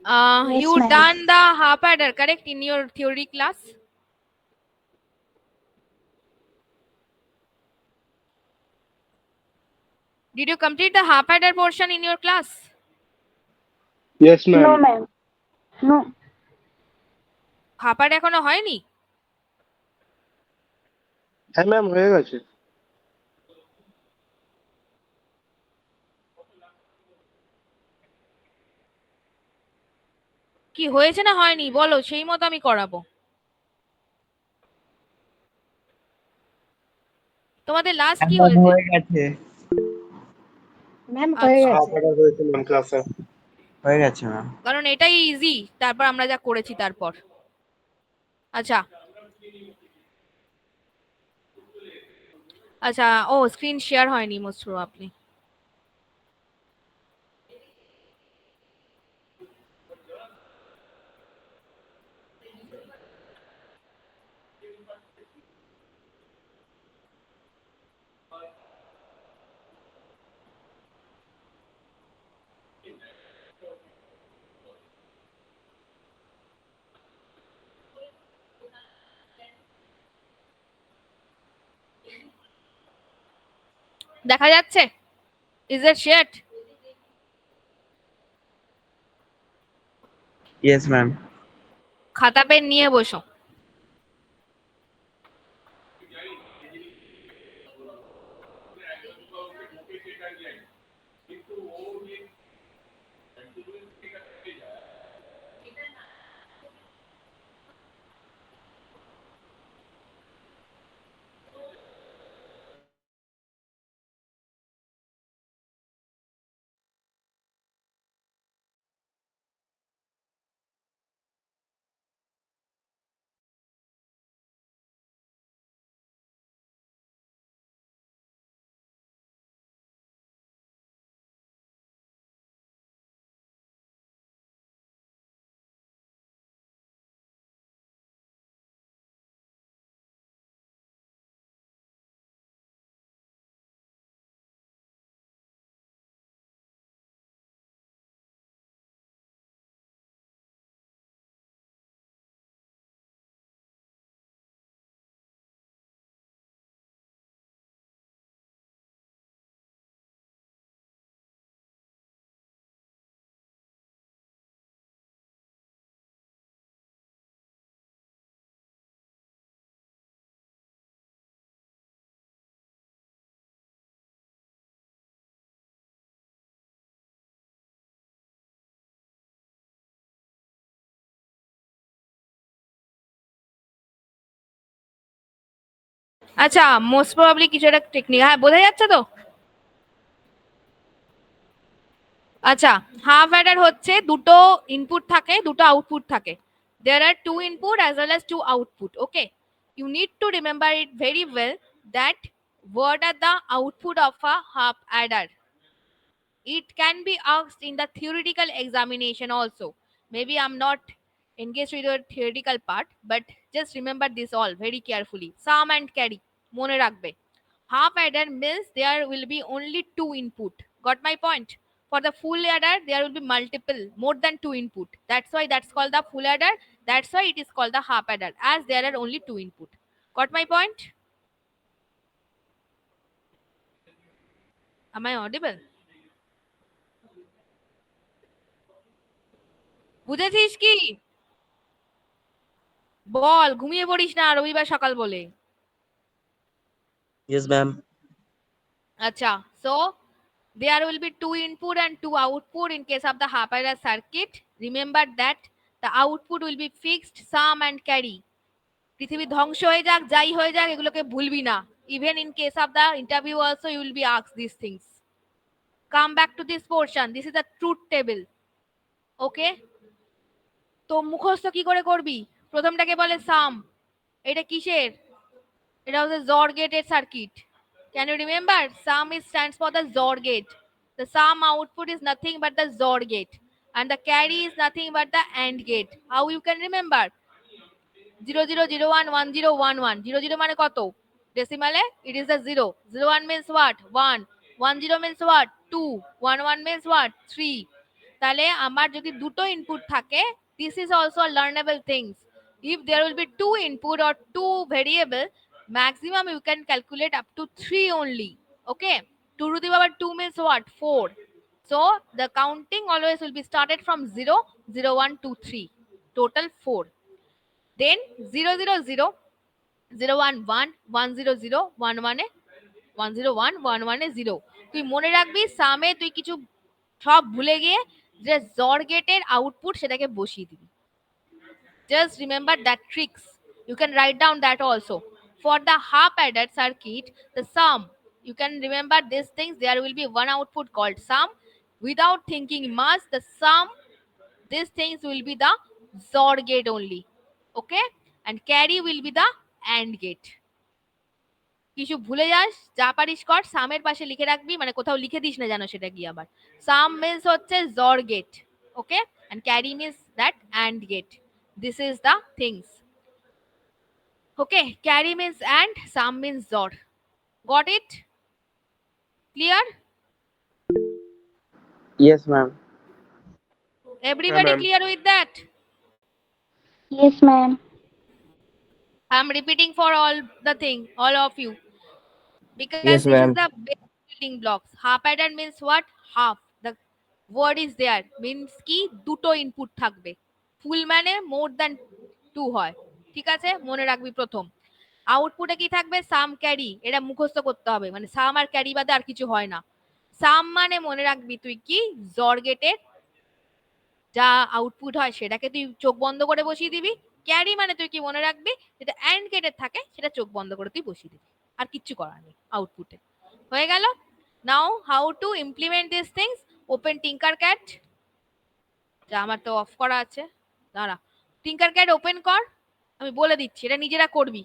Yes, You ma'am. done the half adder, correct, in your theory class? Did you complete the half adder portion in your class? Yes, No, ma'am. ma'am. No. half adder এখনো হয়নি? হ্যাঁ ma'am হয়ে গেছে। কি হয়েছে না হয়নি বলো, সেই মতো আমি করাবো। তোমাদের লাস্ট কি ম্যাম হয়েছে? হয়ে গেছে, ম্যাম হয়ে আচ্ছা, হাফ গেছে। অর্ডার হয়েছে ম্যাম ক্লাসে। হয়ে গেছে ম্যাম। কারণ এটাই ইজি, তারপর আমরা যা করেছি তারপর। আচ্ছা আচ্ছা, ও স্ক্রিন শেয়ার হয়নি মোস্ট প্রবাবলি। দেখা যাচ্ছে? Is it shared? Yes ma'am. খাতা পেন নিয়ে বসো। আচ্ছা, মোস্ট প্রবাবলি কিছু একটা টেকনিক, হ্যাঁ বোঝা যাচ্ছে তো? আচ্ছা, হাফ অ্যাডার হচ্ছে দুটো ইনপুট থাকে, দুটো আউটপুট থাকে। There are two input as well as two output. Okay, you need to remember it very well that what are the output of a half adder. It can be asked in the theoretical examination also. Maybe I'm not engaged with your theoretical part, but just remember this all very carefully. Sum and carry. Mone রাখবে. Half adder means there will be only two input. Got my point? For the full adder, there will be multiple, more than two input. That's why that's called the full adder. That's why it is called the half adder, as there are only two input. Got my point? Am I audible? বুঝেছিস কি? বল, ঘুমিয়ে পড়িস না রবিবার সকাল বলে। Yes ma'am. Acha, so there will be two input and two output in case of the half adder circuit. Remember that the output will be fixed, sum and carry. পৃথিবী ধ্বংস হয়ে যাক, যাই হয়ে যাক, এগুলোকে ভুলবি না। Even in case of the interview also you will be asked these things. Come back to this portion. This is the truth table. Okay? তো মুখস্থ কি করে করবি? প্রথমটাকে বলে সাম। এটা কিসের? এটা হচ্ছে জর গেটের circuit. Can you remember? Sum is stands for the XOR gate. The sum output is nothing but the XOR gate, and the carry is nothing but the AND gate. How you can remember? 00011011 00 মানে কত? Decimale it is the 0. 01 means what? 1. 10 means what? 2. 11 means what? 3. তাহলে আমার যদি দুটো input থাকে, this is also a learnable things. If there will be two input or two variable, maximum you can calculate up to 3 only. Okay, 2 to the power 2 means what? 4. So the counting always will be started from 0, 0, 1, 2, 3. Total 4. Then 0, 0, 0, 0, 1, 1, 1, 0, 0, 1, 1 এ 1, 0, 1, 1, 1 এ 0. তুই মনে রাখবি সামে তুই কিছু সব ভুলে গিয়ে যে জর গেটের আউটপুট সেটাকে বসিয়ে দিবি। Just remember that tricks. You can write down that also. For the half adder circuit, the sum, you can remember these things. There will be one output called sum. Without thinking much, the sum, these things will be the XOR gate only. Okay? And carry will be the AND gate. কিছু ভুলে যাস, যা পারিস কর, সামের পাশে লিখে রাখবি, মানে কোথাও লিখে দিস না যেন সেটা গিয়ে আবার। সাম মিন্স হচ্ছে XOR gate, okay, and carry means that and gate. This is the things, okay. Carry means and, sum means XOR. Got it? Clear? Yes, ma'am. Everybody ma'am. Clear with that? Yes, ma'am. I'm repeating for all the thing, all of you, because Yes, this is ma'am. the basic building blocks. Half adder means what? Half. The word is there, means কি দুটো input থাকবে। ফুল মানে more than two হয়, ঠিক আছে, মনে রাখবি প্রথম। আউটপুটে কি থাকবে? সাম ক্যারি, এটা মুখস্থ করতে হবে, মানে সাম আর ক্যারি বাদে আর কিছু হয় না। সাম মানে মনে রাখবি তুই কি জর গেটের যা আউটপুট হয় সেটাকে তুই চোখ বন্ধ করে বসিয়ে দিবি। ক্যারি মানে তুই কি মনে রাখবি, যেটা অ্যান্ড গেটের থাকে সেটা চোখ বন্ধ করে তুই বসিয়ে দিবি, আর কিচ্ছু করার নেই আউটপুটে। হয়ে গেল? Now how to implement this things. Open Tinkercad. যা, আমার তো অফ করা আছে, দাঁড়া। টিঙ্কারক্যাড ওপেন কর, আমি বলে দিচ্ছি, এটা নিজেরা করবি।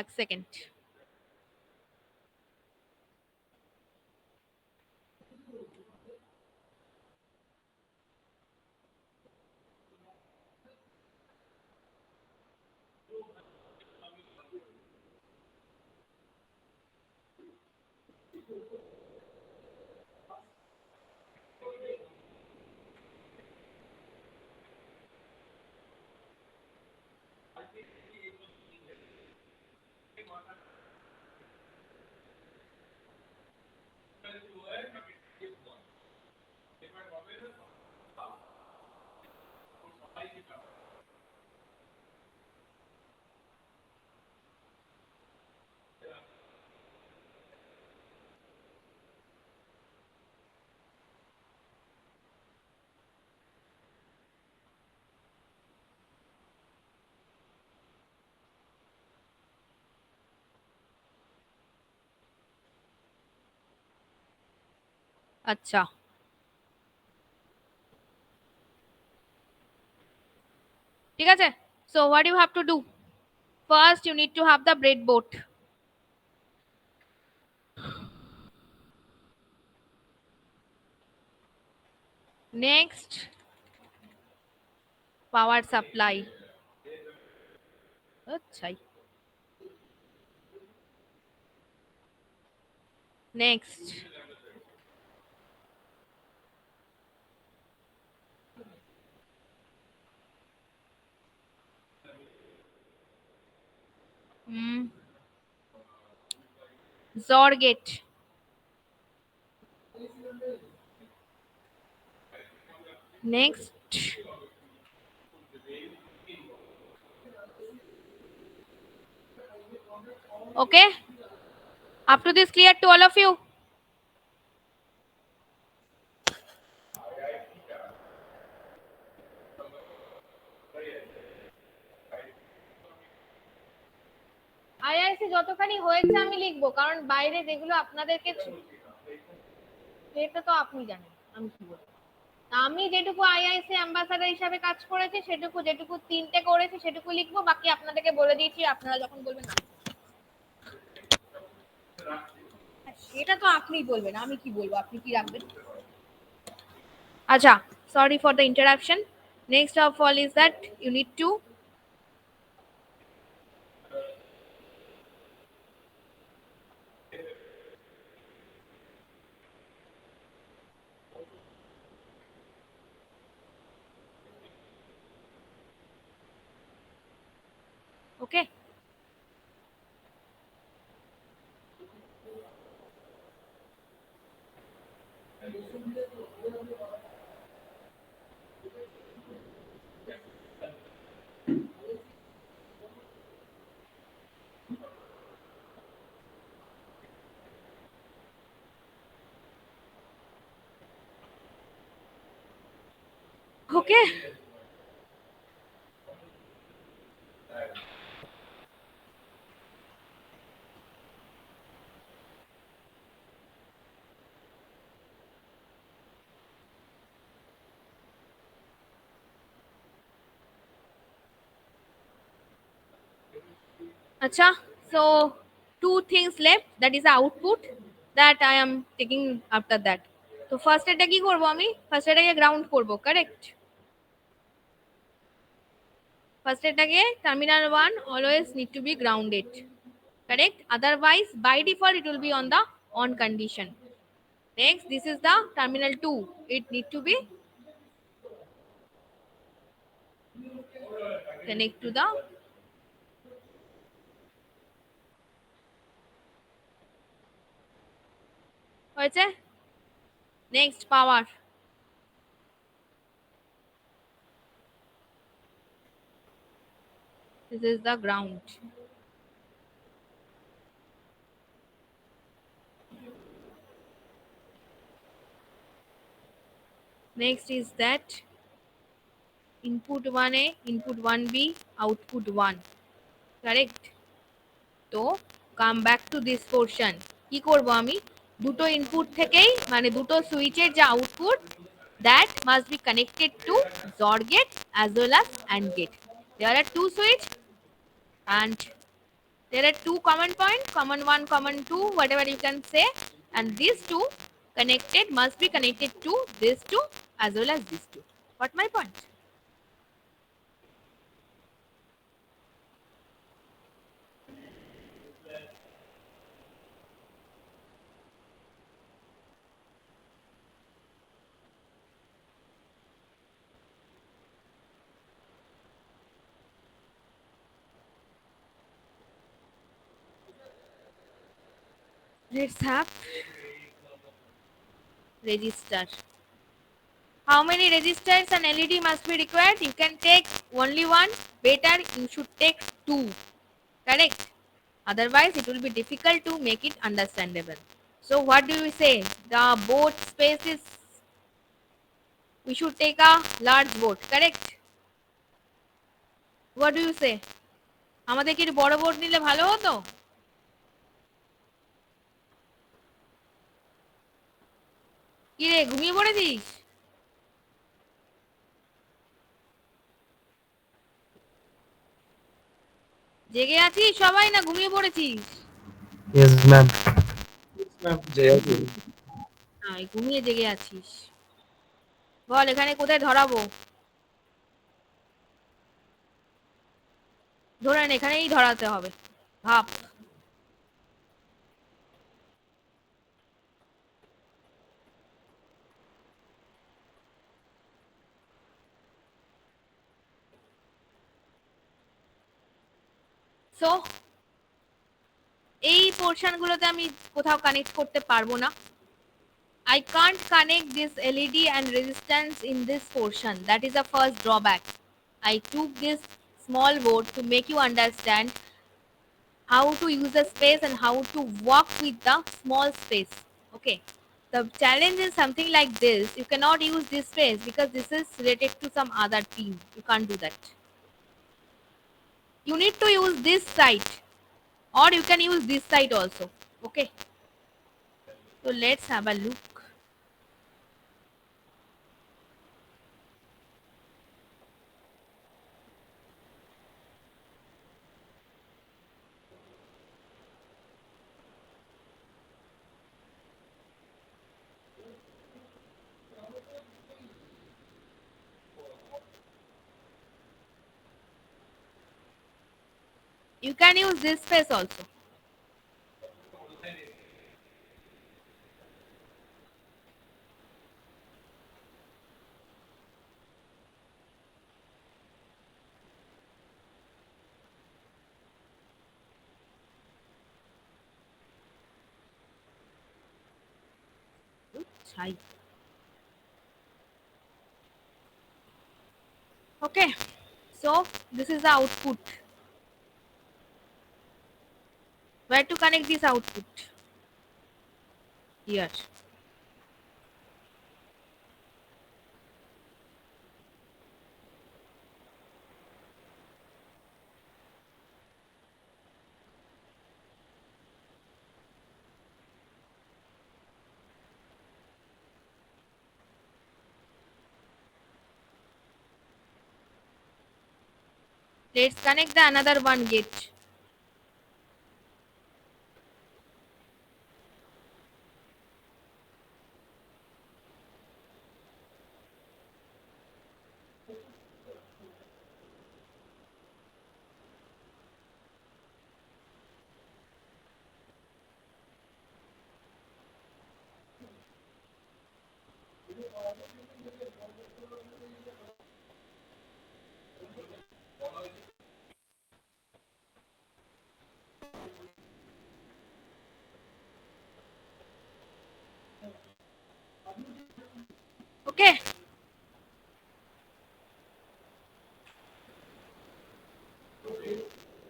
এক সেকেন্ড। আচ্ছা, ঠিক আছে। So what you have to do, first you need to have the breadboard. Next, power supply. আচ্ছাই। Next, XOR gate. Next, okay, up to this clear to all of you? আইআইসি যতখানি হয়েছে আমি লিখবো, কারণ বাইরে যেগুলো আপনাদেরকে সেটা তো আপনি জানেন আমি কি বলবো। আমি যেটুকু আইআইসি অ্যাম্বাসাডার হিসাবে কাজ করেছি সেটুকু, যেটুকু 3টে করেছি সেটুকু লিখবো, বাকি আপনাদেরকে বলে দিয়েছি, আপনারা যখন বলবেন সেটা তো আপনিই বলবেন, আমি কি বলবো, আপনি কি রাখবেন। আচ্ছা, sorry for the interruption. Next of all is that you need to Okay. Okay. Acha, so two things left, that is the output that I am taking after that. So first এটা কি করব আমি? First এটাকে ground করব, correct? First এটাকে terminal 1 always need to be grounded, correct? Otherwise by default it will be on the on condition. Next, this is the terminal 2. It need to be connect to the হয়েছে? Next, power. This is the ground. Next is that input 1A, input 1B, output 1. Correct? তো come back to this portion, কি করব আমি? দুটো input থেকেই মানে দুটো সুইচের যে output, that must be connected to XOR gate as well as and gate. There are two switch and there are two common point, common 1, common 2, whatever you can say, and these two connected must be connected to this two as well as these two. Got my point? Let's have register. How many registers and LED must be required? You can take only one. Better you should take two. Correct? Otherwise it will be difficult to make it understandable. So what do you say? The board space is, we should take a large board. Correct? What do you say? আমাদের কি বড় board নিলে ভালো হতো? কি রে, ঘুমিয়ে পড়েছিস? জেগে আছিস সবাই না ঘুমিয়ে পড়েছিস? Yes, ma'am. না, ঘুমিয়ে জেগে আছিস। বল এখানে কোথায় ধরাবো? ধরেন এখানেই ধরাতে হবে, ভাব। সো এই পোর্শন গুলোতে আমি কোথাও কানেক্ট করতে পারবো না। I can't connect this LED and resistance in this portion. That is the first drawback. I took this small board to make you understand how to use the space and how to work with the small space. Okay. The challenge is something like this. You cannot use this space because this is related to some other team. You can't do that. You need to use this side, or you can use this side also. Okay. So let's have a look. You can use this space also. Chai. Okay. So this is the output. Where to connect this output? Here. Let's connect the another one gate. Okay.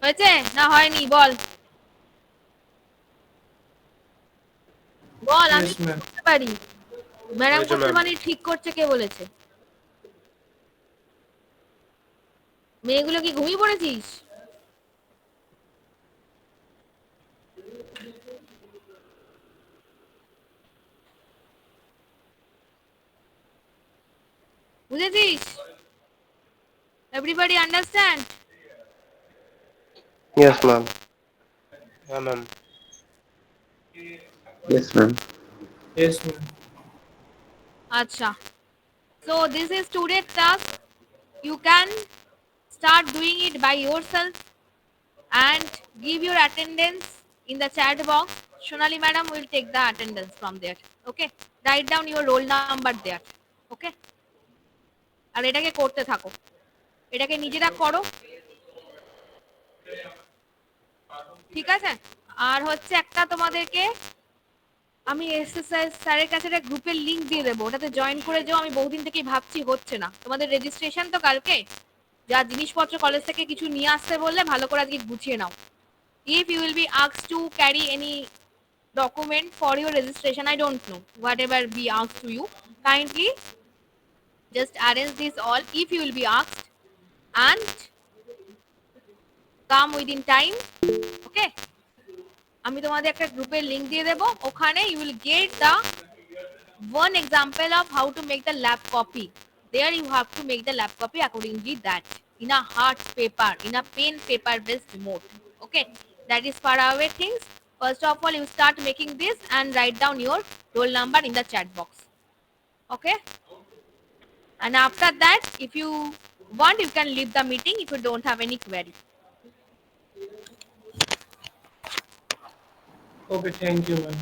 হয়েছে না হয়নি বল বল আমি Yes, কি ma'am. করতে পারি madam হয়েছে, করতে ma'am. পারি ঠিক করছে কে বলেছে মেয়েগুলো কি ঘুমিয়ে পড়েছিস বুঝেছিস everybody understand Yes, ma'am. Yeah, ma'am. Yes, ma'am. Yes, ma'am. আচ্ছা so this is today's task you can start doing it by yourself and give your attendance in the chat box Shonali madam will take the attendance from there okay write down your roll number there okay আর এটাকে করতে থাকো এটাকে নিজেরা করো ঠিক আছে আর হচ্ছে একটা তোমাদেরকে আমি এসএসআই স্যারের কাছে একটা গ্রুপের লিংক দিয়ে দেবো ওটাতে জয়েন করে যাও আমি বহুদিন থেকেই ভাবছি হচ্ছে না তোমাদের রেজিস্ট্রেশন তো কালকে যা জিনিসপত্র কলেজ থেকে কিছু নিয়ে আসতে বললে ভালো করে আজকে গুছিয়ে নাও if you will be asked to carry any document for your registration I don't know whatever be asked to you kindly just arrange this all if you will be asked and come within time okay আমি তোমাদের একটা গ্রুপের link দিয়ে দেবো ওখানে you will get the one example of how to make the lab copy there you have to make the lab copy accordingly that in a hard paper in a pen paper based mode okay that is far away things first of all you start making this and write down your roll number in the chat box okay and after that if you want you can leave the meeting if you don't have any query Okay, thank you, ma'am.